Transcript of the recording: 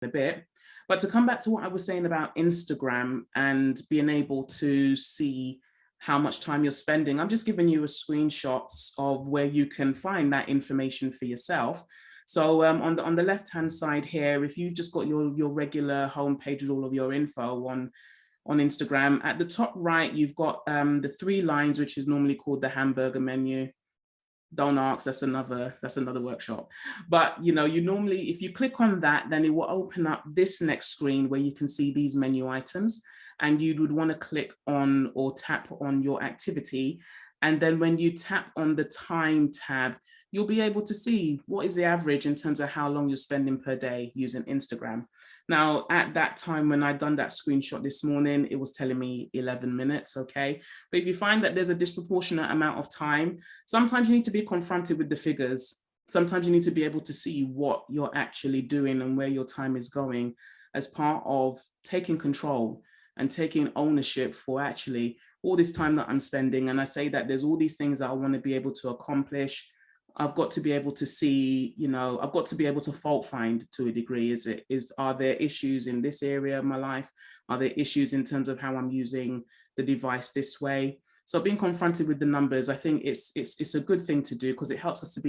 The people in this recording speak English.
a bit. But to come back to what I was saying about Instagram and being able to see how much time you're spending, I'm just giving you a screenshots of where you can find that information for yourself. So on the left hand side here, if you've just got your regular homepage with all of your info on Instagram, at the top right you've got the three lines, which is normally called the hamburger menu. Don't ask, that's another workshop. But you normally, if you click on that, then it will open up this next screen where you can see these menu items, and you would want to click on or tap on your activity. And then when you tap on the time tab, you'll be able to see what is the average in terms of how long you're spending per day using Instagram. Now, at that time when I'd done that screenshot this morning, it was telling me 11 minutes, okay? But if you find that there's a disproportionate amount of time, sometimes you need to be confronted with the figures. Sometimes you need to be able to see what you're actually doing and where your time is going as part of taking control and taking ownership for actually all this time that I'm spending. And I say that there's all these things that I want to be able to accomplish. I've got to be able to see, I've got to be able to fault find to a degree. Are there issues in this area of my life? Are there issues in terms of how I'm using the device this way? So being confronted with the numbers, I think it's a good thing to do because it helps us to be